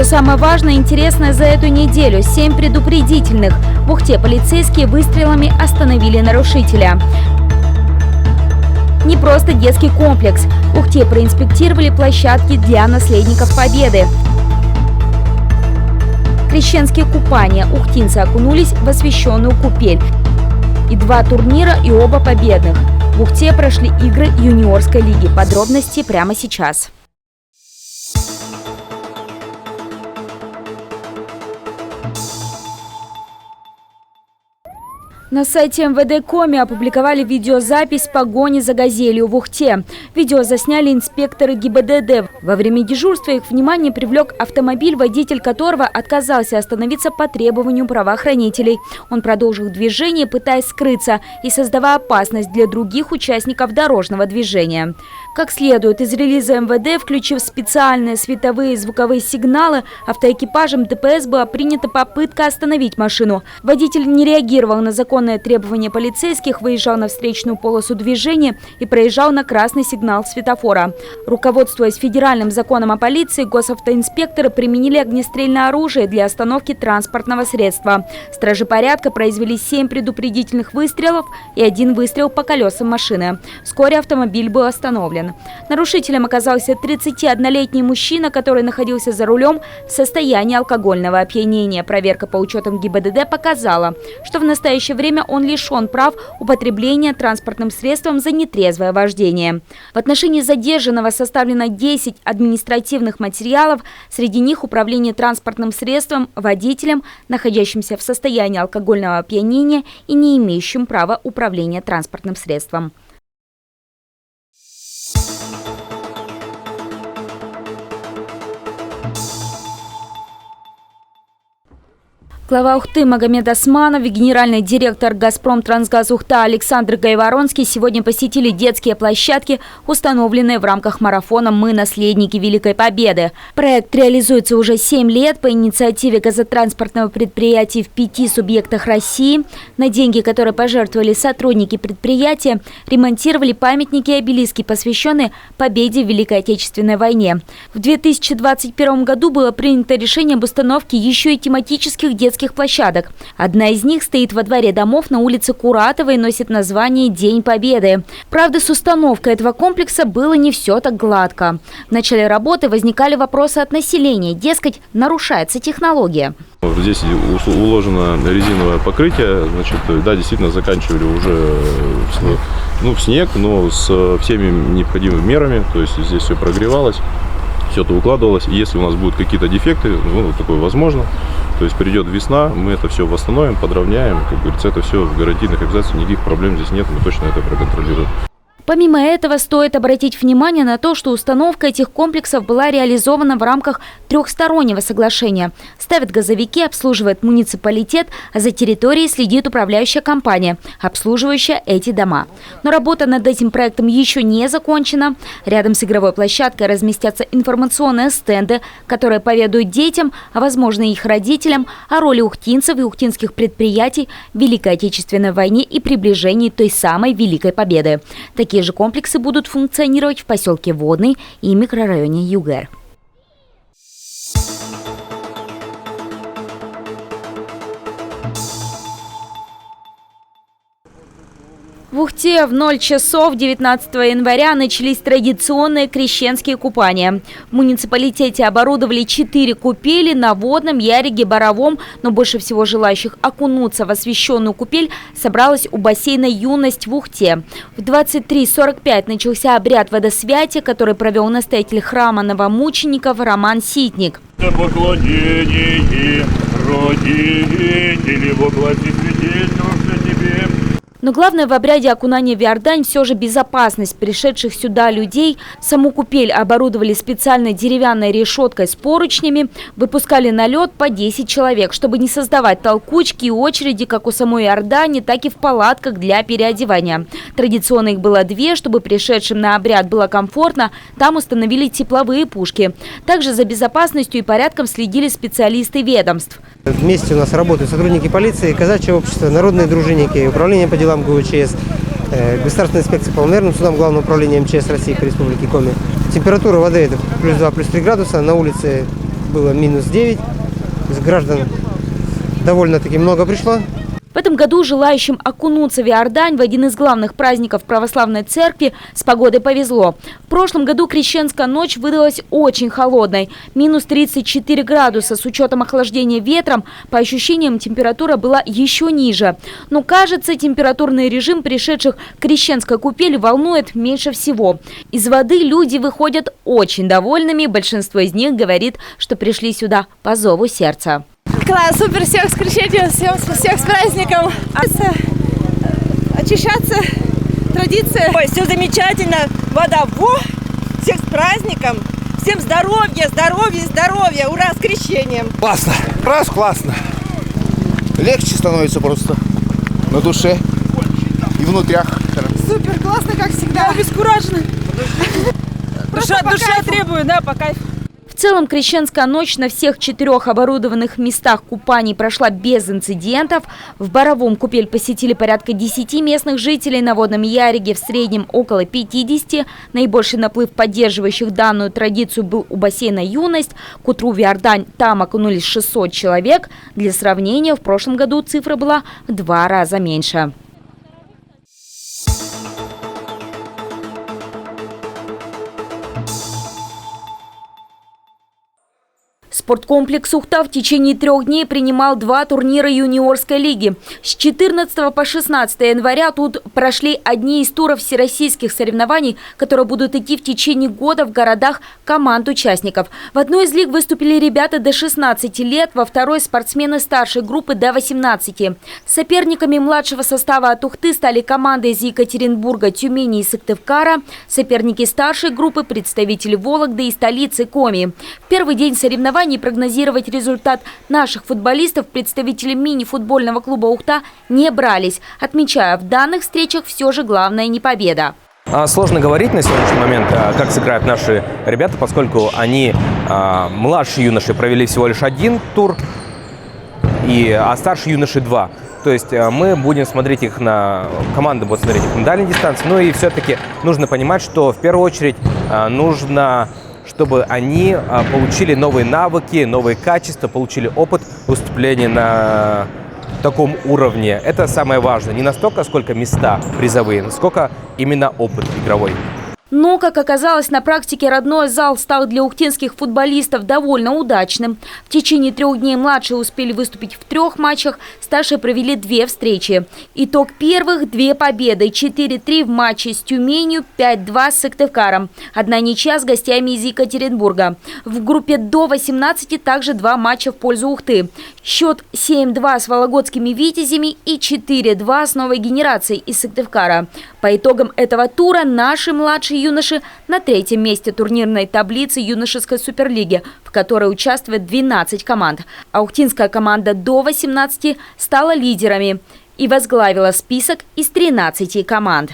самое важное и интересное за эту неделю. 7 предупредительных. В Ухте полицейские выстрелами остановили нарушителя. Не просто детский комплекс. В Ухте проинспектировали площадки для наследников Победы. Крещенские купания. Ухтинцы окунулись в освященную купель. И 2 турнира, и оба победных. В Ухте прошли игры юниорской лиги. Подробности прямо сейчас. На сайте МВД Коми опубликовали видеозапись погони за газелью в Ухте. Видео засняли инспекторы ГИБДД. Во время дежурства их внимание привлек автомобиль, водитель которого отказался остановиться по требованию правоохранителей. Он продолжил движение, пытаясь скрыться и создавая опасность для других участников дорожного движения. Как следует из релиза МВД, включив специальные световые и звуковые сигналы, автоэкипажем ДПС была принята попытка остановить машину. Водитель не реагировал на законные требования полицейских, выезжал на встречную полосу движения и проезжал на красный сигнал светофора. Руководствуясь федеральным законом о полиции, госавтоинспекторы применили огнестрельное оружие для остановки транспортного средства. Стражи порядка произвели 7 предупредительных выстрелов и 1 выстрел по колесам машины. Вскоре автомобиль был остановлен. Нарушителем оказался 31-летний мужчина, который находился за рулем в состоянии алкогольного опьянения. Проверка по учетам ГИБДД показала, что в настоящее время он лишен прав употребления транспортным средством за нетрезвое вождение. В отношении задержанного составлено 10 административных материалов, среди них управление транспортным средством водителем, находящимся в состоянии алкогольного опьянения и не имеющим права управления транспортным средством. Глава Ухты Магомед Османов и генеральный директор «Газпром-Трансгаз Ухта» Александр Гайворонский сегодня посетили детские площадки, установленные в рамках марафона «Мы наследники Великой Победы». Проект реализуется уже 7 лет по инициативе газотранспортного предприятия в 5 субъектах России. На деньги, которые пожертвовали сотрудники предприятия, ремонтировали памятники и обелиски, посвященные победе в Великой Отечественной войне. В 2021 году было принято решение об установке еще и тематических детских площадок. Одна из них стоит во дворе домов на улице Куратова и носит название «День Победы». Правда, с установкой этого комплекса было не все так гладко. В начале работы возникали вопросы от населения, дескать, нарушается технология. Здесь уложено резиновое покрытие, значит, да, действительно заканчивали уже в снег, но с всеми необходимыми мерами, то есть здесь все прогревалось. Все это укладывалось, и если у нас будут какие-то дефекты, такое возможно, то есть придет весна, мы это все восстановим, подровняем, как говорится, это все в гарантийных обязательствах, никаких проблем здесь нет, мы точно это проконтролируем. Помимо этого, стоит обратить внимание на то, что установка этих комплексов была реализована в рамках трехстороннего соглашения. Ставят газовики, обслуживает муниципалитет, а за территорией следит управляющая компания, обслуживающая эти дома. Но работа над этим проектом еще не закончена. Рядом с игровой площадкой разместятся информационные стенды, которые поведают детям, а возможно и их родителям, о роли ухтинцев и ухтинских предприятий в Великой Отечественной войне и приближении той самой Великой Победы. Такие же комплексы будут функционировать в поселке Водный и микрорайоне Югер. В Ухте в 0 часов 19 января начались традиционные крещенские купания. В муниципалитете оборудовали 4 купели на Водном, Яриге, Боровом, но больше всего желающих окунуться в освященную купель собралось у бассейна «Юность» в Ухте. В 23:45 начался обряд водосвятия, который провел настоятель храма новомучеников Роман Ситник. Поклонение родители во гласе святительного тебе. Но главное в обряде окунания в Иордань все же безопасность пришедших сюда людей. Саму купель оборудовали специальной деревянной решеткой с поручнями, выпускали на лед по 10 человек, чтобы не создавать толкучки и очереди как у самой Иордани, так и в палатках для переодевания. Традиционно их было 2, чтобы пришедшим на обряд было комфортно, там установили тепловые пушки. Также за безопасностью и порядком следили специалисты ведомств. Вместе у нас работают сотрудники полиции, казачье общество, народные дружинники, управление по делам ГУЧС, Государственная инспекция по умеренным судам Главного управления МЧС России по Республике Коми. Температура воды это +2, +3 градуса, на улице было минус 9. Из граждан довольно-таки много пришло. В этом году желающим окунуться в Иордань в один из главных праздников православной церкви с погодой повезло. В прошлом году крещенская ночь выдалась очень холодной. Минус 34 градуса. С учетом охлаждения ветром, по ощущениям, температура была еще ниже. Но, кажется, температурный режим пришедших к крещенской купели волнует меньше всего. Из воды люди выходят очень довольными. Большинство из них говорит, что пришли сюда по зову сердца. Класс, супер, всех с крещением, всех с праздником. Очищаться, традиция. Ой, все замечательно, вода, всех с праздником, всем здоровья, здоровья, здоровья, ура, с крещением. Классно, раз классно, легче становится просто на душе и внутрях. Супер, классно, как всегда. Обескуражена. Душа требует, да, по кайфу. В целом, крещенская ночь на всех 4 оборудованных местах купаний прошла без инцидентов. В Боровом купель посетили порядка 10 местных жителей, на Водном Яриге в среднем около 50. Наибольший наплыв поддерживающих данную традицию был у бассейна «Юность». К утру в Иордань там окунулись 600 человек. Для сравнения, в прошлом году цифра была в 2 раза меньше. Спорткомплекс «Ухта» в течение 3 дней принимал 2 турнира юниорской лиги. С 14 по 16 января тут прошли одни из туров всероссийских соревнований, которые будут идти в течение года в городах команд участников. В одной из лиг выступили ребята до 16 лет, во второй – спортсмены старшей группы до 18. Соперниками младшего состава от «Ухты» стали команды из Екатеринбурга, Тюмени и Сыктывкара. Соперники старшей группы – представители Вологды и столицы Коми. В первый день соревнований прогнозировать результат наших футболистов представители мини-футбольного клуба «Ухта» не брались, отмечая, в данных встречах все же главное не победа. Сложно говорить на сегодняшний момент, как сыграют наши ребята, поскольку они, младшие юноши, провели всего лишь 1 тур, а старшие юноши 2. То есть мы будем смотреть их команды будут смотреть их на дальней дистанции. Ну и все-таки нужно понимать, что в первую очередь нужно, чтобы они получили новые навыки, новые качества, получили опыт выступления на таком уровне. Это самое важное. Не настолько, сколько места призовые, сколько именно опыт игровой. Но, как оказалось, на практике родной зал стал для ухтинских футболистов довольно удачным. В течение 3 дней младшие успели выступить в 3 матчах, старшие провели 2 встречи. Итог первых – 2 победы, 4-3 в матче с Тюменью, 5-2 с Сыктывкаром, 1 ничья с гостями из Екатеринбурга. В группе до 18 также 2 матча в пользу Ухты. Счет 7-2 с вологодскими «Витязями» и 4-2 с новой генерацией из Сыктывкара. По итогам этого тура наши младшие юноши на 3-м месте турнирной таблицы юношеской суперлиги, в которой участвует 12 команд. А ухтинская команда до 18 стала лидерами и возглавила список из 13 команд.